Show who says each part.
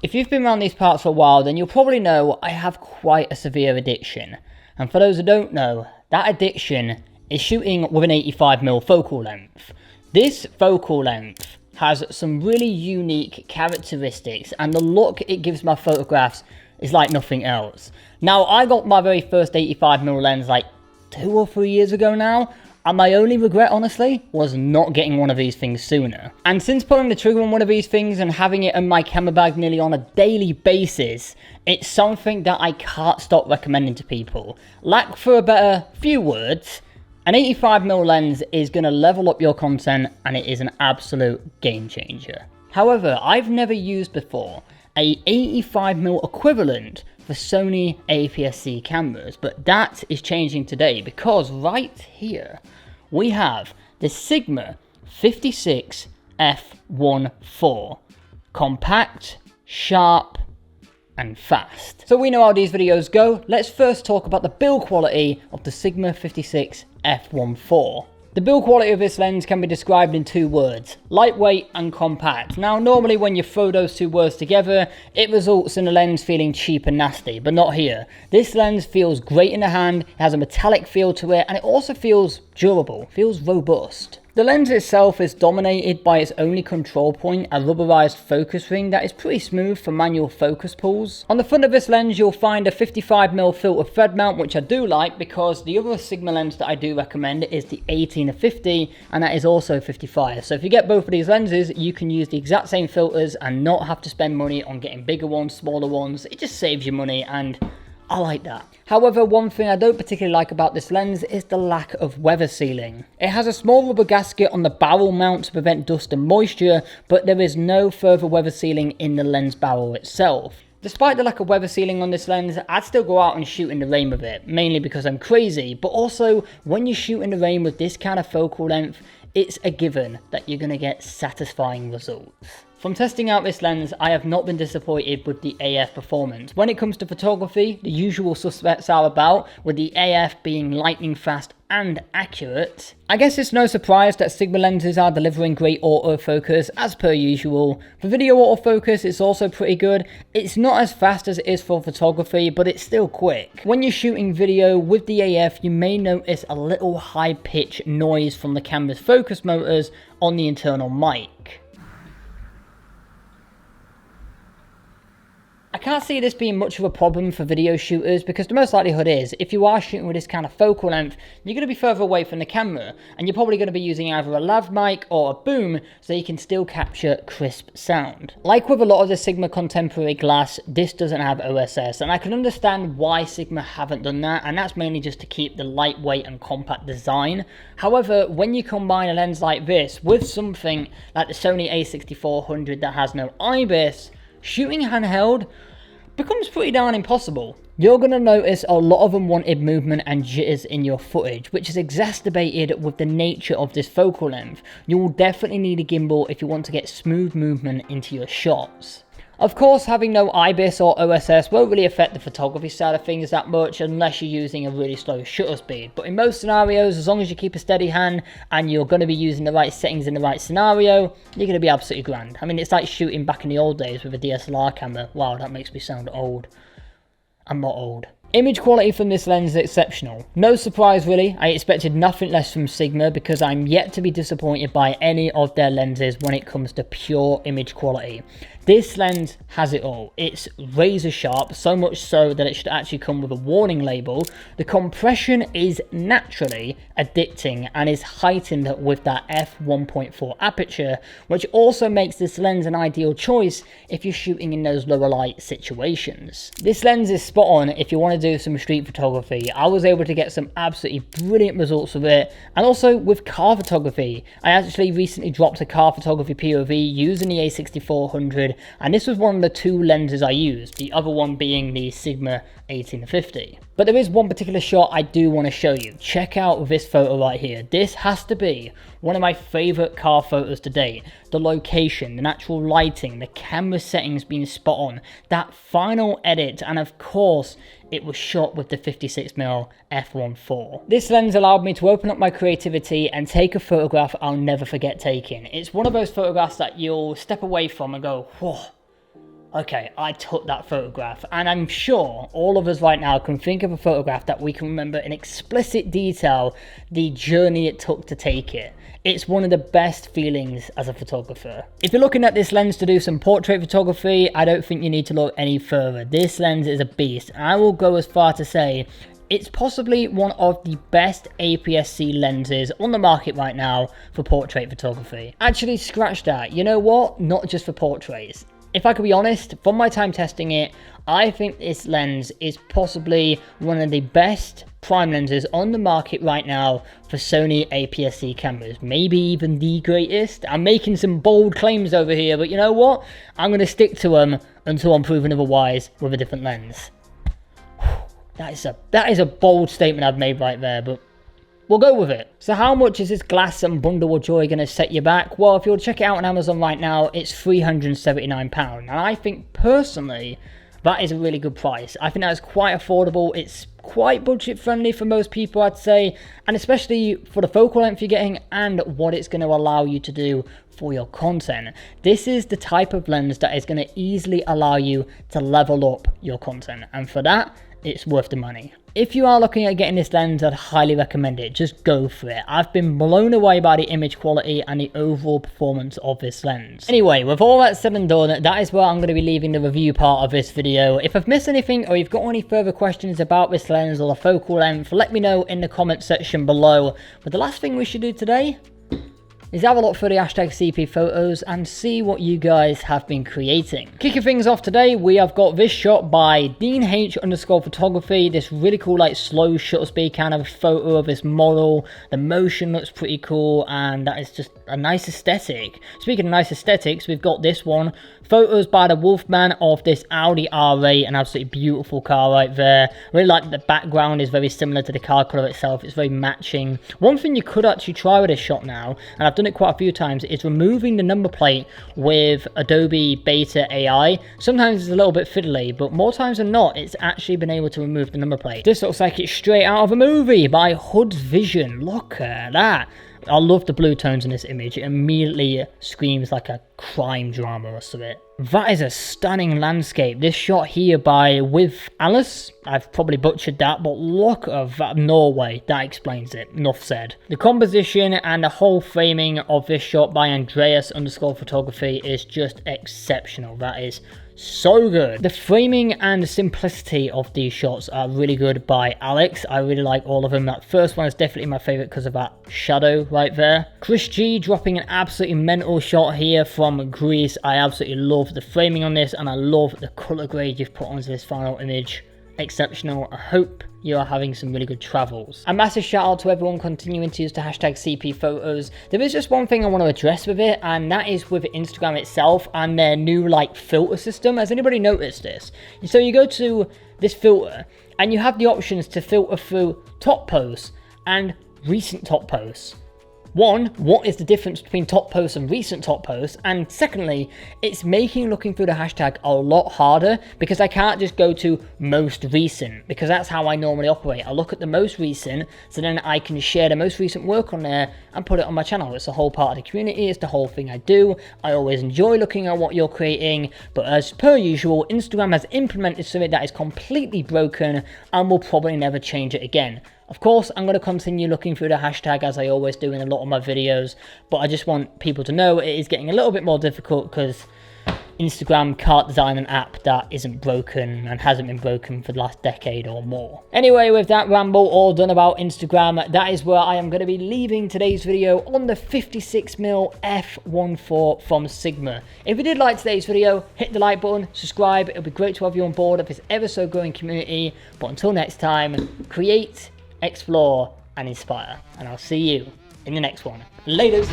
Speaker 1: If you've been around these parts for a while, then you'll probably know I have quite a severe addiction. And for those who don't know, that addiction is shooting with an 85mm focal length. This focal length has some really unique characteristics, and the look it gives my photographs is like nothing else. Now, I got my very first 85mm lens like 2 or 3 years ago now, and my only regret, honestly, was not getting one of these things sooner. And since pulling the trigger on one of these things and having it in my camera bag nearly on a daily basis, it's something that I can't stop recommending to people. Lack for a better few words, an 85mm lens is going to level up your content, and it is an absolute game changer. However, I've never used before a 85mm equivalent for Sony APS-C cameras, but that is changing today, because right here we have the Sigma 56mm F1.4, compact, sharp, and fast. So we know how these videos go. Let's first talk about the build quality of the Sigma 56mm F1.4. The build quality of this lens can be described in 2 words, lightweight and compact. Now, normally when you throw those 2 words together, it results in the lens feeling cheap and nasty, but not here. This lens feels great in the hand, it has a metallic feel to it, and it also feels durable, feels robust. The lens itself is dominated by its only control point, a rubberized focus ring that is pretty smooth for manual focus pulls. On the front of this lens, you'll find a 55mm filter thread mount, which I do like, because the other Sigma lens that I do recommend is the 18-50, and that is also 55. So if you get both of these lenses, you can use the exact same filters and not have to spend money on getting bigger ones, smaller ones. It just saves you money, and I like that. However, one thing I don't particularly like about this lens is the lack of weather sealing. It has a small rubber gasket on the barrel mount to prevent dust and moisture, but there is no further weather sealing in the lens barrel itself. Despite the lack of weather sealing on this lens, I'd still go out and shoot in the rain with it, mainly because I'm crazy, but also when you shoot in the rain with this kind of focal length, it's a given that you're going to get satisfying results. From testing out this lens, I have not been disappointed with the AF performance. When it comes to photography, the usual suspects are about, with the AF being lightning fast and accurate. I guess it's no surprise that Sigma lenses are delivering great autofocus as per usual. For video autofocus, it's also pretty good. It's not as fast as it is for photography, but it's still quick. When you're shooting video with the AF, you may notice a little high-pitched noise from the camera's focus motors on the internal mic. I can't see this being much of a problem for video shooters, because the most likelihood is, if you are shooting with this kind of focal length, you're going to be further away from the camera, and you're probably going to be using either a lav mic or a boom, so you can still capture crisp sound. Like with a lot of the Sigma contemporary glass, this doesn't have OSS, and I can understand why Sigma haven't done that, and that's mainly just to keep the lightweight and compact design. However, when you combine a lens like this with something like the Sony A6400 that has no IBIS, shooting handheld becomes pretty darn impossible. You're going to notice a lot of unwanted movement and jitters in your footage, which is exacerbated with the nature of this focal length. You will definitely need a gimbal if you want to get smooth movement into your shots. Of course, having no IBIS or OSS won't really affect the photography side of things that much unless you're using a really slow shutter speed. But in most scenarios, as long as you keep a steady hand and you're going to be using the right settings in the right scenario, you're going to be absolutely grand. I mean, it's like shooting back in the old days with a DSLR camera. Wow, that makes me sound old. I'm not old. Image quality from this lens is exceptional. No surprise really, I expected nothing less from Sigma, because I'm yet to be disappointed by any of their lenses when it comes to pure image quality. This lens has it all. It's razor sharp, so much so that it should actually come with a warning label. The compression is naturally addicting and is heightened with that f1.4 aperture, which also makes this lens an ideal choice if you're shooting in those lower light situations. This lens is spot on if you want to do some street photography. I was able to get some absolutely brilliant results with it, and also with car photography. I actually recently dropped a car photography POV using the A6400, and this was one of the 2 lenses I used, the other one being the Sigma 18-50. But there is one particular shot I do want to show you. Check out this photo right here. This has to be one of my favorite car photos to date. The location, the natural lighting, the camera settings being spot on, that final edit, and of course it was shot with the 56mm F1.4. This lens allowed me to open up my creativity and take a photograph I'll never forget taking. It's one of those photographs that you'll step away from and go, whoa, okay, I took that photograph. And I'm sure all of us right now can think of a photograph that we can remember in explicit detail the journey it took to take it. It's one of the best feelings as a photographer. If you're looking at this lens to do some portrait photography, I don't think you need to look any further. This lens is a beast. And I will go as far to say it's possibly one of the best APS-C lenses on the market right now for portrait photography. Actually, scratch that. You know what? Not just for portraits. If I could be honest, from my time testing it, I think this lens is possibly one of the best prime lenses on the market right now for Sony APS-C cameras. Maybe even the greatest. I'm making some bold claims over here, but you know what? I'm going to stick to them until I'm proven otherwise with a different lens. That is a bold statement I've made right there, but we'll go with it. So how much is this glass and bundle of joy going to set you back? Well, if you were to check it out on Amazon right now, it's £379. And I think personally, that is a really good price. I think that is quite affordable. It's quite budget friendly for most people, I'd say. And especially for the focal length you're getting and what it's going to allow you to do for your content. This is the type of lens that is going to easily allow you to level up your content. And for that, it's worth the money. If you are looking at getting this lens, I'd highly recommend it. Just go for it. I've been blown away by the image quality and the overall performance of this lens. Anyway, with all that said and done, that is where I'm going to be leaving the review part of this video. If I've missed anything or you've got any further questions about this lens or the focal length, let me know in the comment section below. But the last thing we should do today is have a look for the hashtag CP photos and see what you guys have been creating. Kicking things off today, we have got this shot by Dean H_photography, this really cool like slow shutter speed kind of photo of this model. The motion looks pretty cool and that is just a nice aesthetic. Speaking of nice aesthetics, we've got this one. Photos by the Wolfman of this Audi R8, an absolutely beautiful car right there. I really like that the background is very similar to the car colour itself. It's very matching. One thing you could actually try with this shot now, and I've done it quite a few times, is removing the number plate with Adobe Beta AI. Sometimes it's a little bit fiddly, but more times than not, it's actually been able to remove the number plate. This looks like it's straight out of a movie by Hood's Vision. Look at that. I love the blue tones in this image. It immediately screams like a crime drama or something. That is a stunning landscape. This shot here by With Alice, I've probably butchered that, but look at that, Norway. That explains it. Enough said. The composition and the whole framing of this shot by Andreas_photography is just exceptional. That is so good. The framing and the simplicity of these shots are really good by Alex. I really like all of them. That first one is definitely my favorite because of that shadow right there. Chris G dropping an absolutely mental shot here from Greece. I absolutely love the framing on this and I love the color grade you've put onto this final image. Exceptional. I hope you are having some really good travels. A massive shout out to everyone continuing to use the hashtag CP photos. There is just one thing I want to address with it, and that is with Instagram itself and their new like filter system. Has anybody noticed this? So you go to this filter and you have the options to filter through top posts and recent top posts. One, what is the difference between top posts and recent top posts? And secondly, it's making looking through the hashtag a lot harder because I can't just go to most recent, because that's how I normally operate. I look at the most recent, so then I can share the most recent work on there and put it on my channel. It's the whole part of the community, it's the whole thing I do. I always enjoy looking at what you're creating, but as per usual, Instagram has implemented something that is completely broken and will probably never change it again. Of course, I'm going to continue looking through the hashtag as I always do in a lot of my videos, but I just want people to know it is getting a little bit more difficult because Instagram can't design an app that isn't broken and hasn't been broken for the last decade or more. Anyway, with that ramble all done about Instagram, that is where I am going to be leaving today's video on the 56mm F1.4 from Sigma. If you did like today's video, hit the like button, subscribe. It would be great to have you on board of this ever so growing community. But until next time, create, explore and inspire, and I'll see you in the next one. Laters.